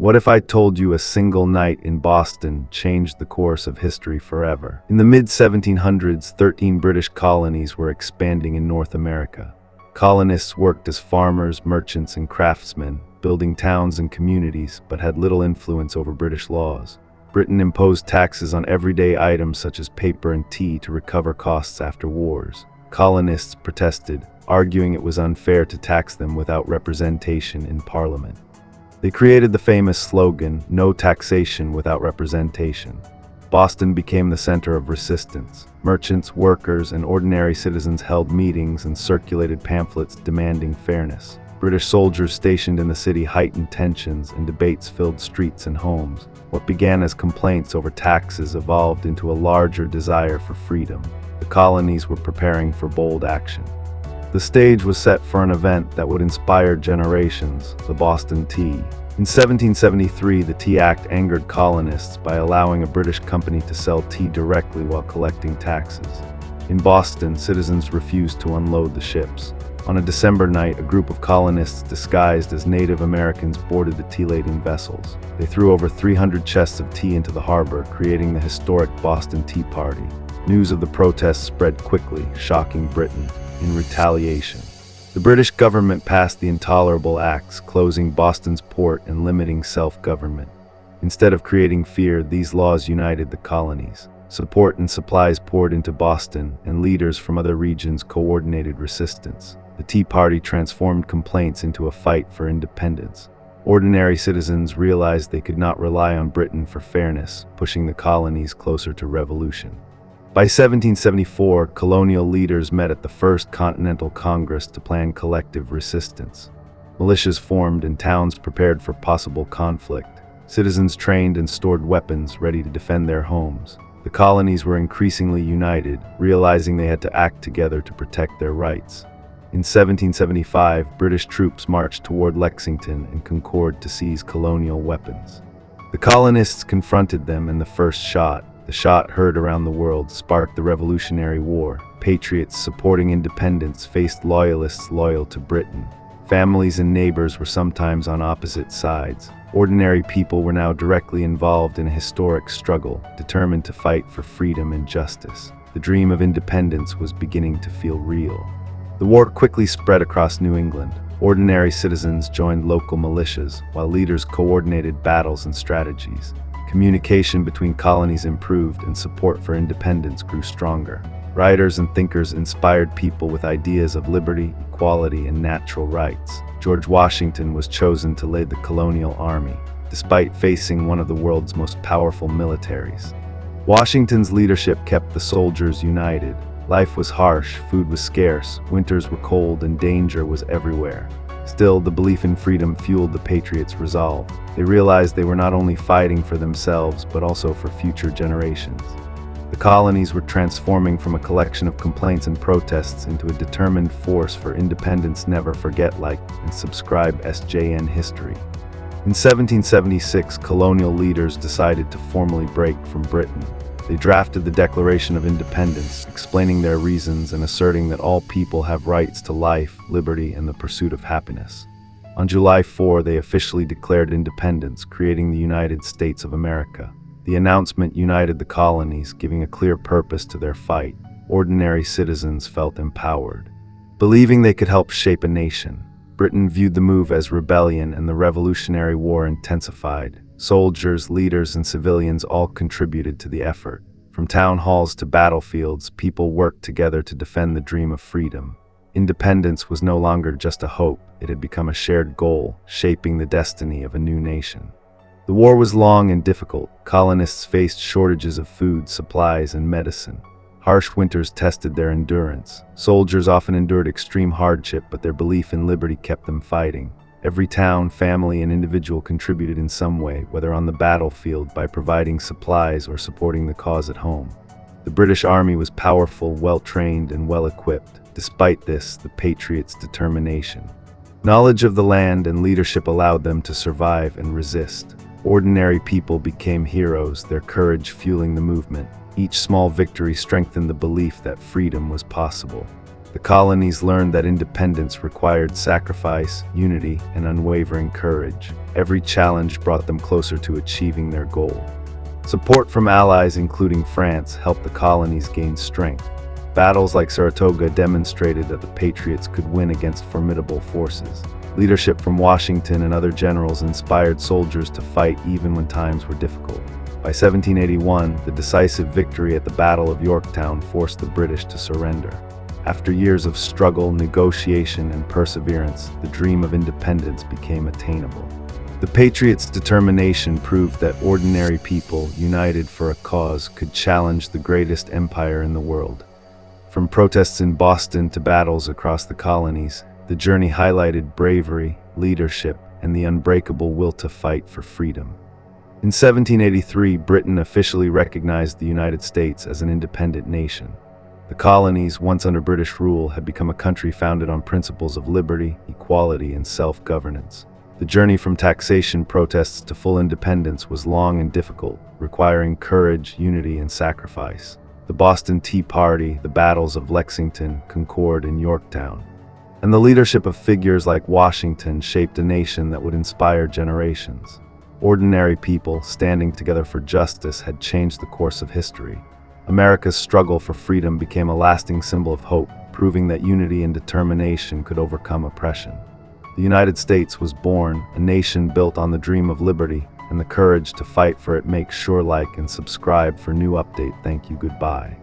What if I told you a single night in Boston changed the course of history forever? In the mid-1700s, 13 British colonies were expanding in North America. Colonists worked as farmers, merchants, and craftsmen, building towns and communities, but had little influence over British laws. Britain imposed taxes on everyday items such as paper and tea to recover costs after wars. Colonists protested, arguing it was unfair to tax them without representation in Parliament. They created the famous slogan, "No taxation without representation." Boston became the center of resistance. Merchants, workers, and ordinary citizens held meetings and circulated pamphlets demanding fairness. British soldiers stationed in the city heightened tensions, and debates filled streets and homes. What began as complaints over taxes evolved into a larger desire for freedom. The colonies were preparing for bold action. The stage was set for an event that would inspire generations, the Boston Tea. In 1773, the Tea Act angered colonists by allowing a British company to sell tea directly while collecting taxes. In Boston, citizens refused to unload the ships. On a December night, a group of colonists disguised as Native Americans boarded the tea-laden vessels. They threw over 300 chests of tea into the harbor, creating the historic Boston Tea Party. News of the protests spread quickly, shocking Britain. In retaliation, the British government passed the Intolerable Acts, closing Boston's port and limiting self-government. Instead of creating fear, these laws united the colonies. Support and supplies poured into Boston, and leaders from other regions coordinated resistance. The Tea Party transformed complaints into a fight for independence. Ordinary citizens realized they could not rely on Britain for fairness, pushing the colonies closer to revolution. By 1774, colonial leaders met at the First Continental Congress to plan collective resistance. Militias formed and towns prepared for possible conflict. Citizens trained and stored weapons ready to defend their homes. The colonies were increasingly united, realizing they had to act together to protect their rights. In 1775, British troops marched toward Lexington and Concord to seize colonial weapons. The colonists confronted them, and the the shot heard around the world, sparked the Revolutionary War. Patriots supporting independence faced loyalists loyal to Britain. Families and neighbors were sometimes on opposite sides. Ordinary people were now directly involved in a historic struggle, determined to fight for freedom and justice. The dream of independence was beginning to feel real. The war quickly spread across New England. Ordinary citizens joined local militias, while leaders coordinated battles and strategies. Communication between colonies improved, and support for independence grew stronger. Writers and thinkers inspired people with ideas of liberty, equality, and natural rights. George Washington was chosen to lead the colonial army, despite facing one of the world's most powerful militaries. Washington's leadership kept the soldiers united. Life was harsh, food was scarce, winters were cold, and danger was everywhere. Still, the belief in freedom fueled the Patriots' resolve. They realized they were not only fighting for themselves, but also for future generations. The colonies were transforming from a collection of complaints and protests into a determined force for independence. Never forget, like, and subscribe SJN History. In 1776, colonial leaders decided to formally break from Britain. They drafted the Declaration of Independence, explaining their reasons and asserting that all people have rights to life, liberty, and the pursuit of happiness. On July 4, they officially declared independence, creating the United States of America. The announcement united the colonies, giving a clear purpose to their fight. Ordinary citizens felt empowered, believing they could help shape a nation. Britain viewed the move as rebellion, and the Revolutionary War intensified. Soldiers, leaders, and civilians all contributed to the effort. From town halls to battlefields, people worked together to defend the dream of freedom. Independence was no longer just a hope, it had become a shared goal, shaping the destiny of a new nation. The war was long and difficult. Colonists faced shortages of food, supplies, and medicine. Harsh winters tested their endurance. Soldiers often endured extreme hardship, but their belief in liberty kept them fighting. Every town, family, and individual contributed in some way, whether on the battlefield by providing supplies or supporting the cause at home. The British Army was powerful, well-trained, and well-equipped. Despite this, the Patriots' determination. Knowledge of the land and leadership allowed them to survive and resist. Ordinary people became heroes, their courage fueling the movement. Each small victory strengthened the belief that freedom was possible. The colonies learned that independence required sacrifice, unity, and unwavering courage. Every challenge brought them closer to achieving their goal. Support from allies, including France, helped the colonies gain strength. Battles like Saratoga demonstrated that the patriots could win against formidable forces. Leadership from Washington and other generals inspired soldiers to fight even when times were difficult. By 1781, the decisive victory at the Battle of Yorktown forced the British to surrender. After years of struggle, negotiation, and perseverance, the dream of independence became attainable. The Patriots' determination proved that ordinary people, united for a cause, could challenge the greatest empire in the world. From protests in Boston to battles across the colonies, the journey highlighted bravery, leadership, and the unbreakable will to fight for freedom. In 1783, Britain officially recognized the United States as an independent nation. The colonies, once under British rule, had become a country founded on principles of liberty, equality, and self-governance. The journey from taxation protests to full independence was long and difficult, requiring courage, unity, and sacrifice. The Boston Tea Party, the battles of Lexington, Concord, and Yorktown, and the leadership of figures like Washington shaped a nation that would inspire generations. Ordinary people standing together for justice had changed the course of history. America's struggle for freedom became a lasting symbol of hope, proving that unity and determination could overcome oppression. The United States was born, a nation built on the dream of liberty and the courage to fight for it. Make sure like and subscribe for new update. Thank you. Goodbye.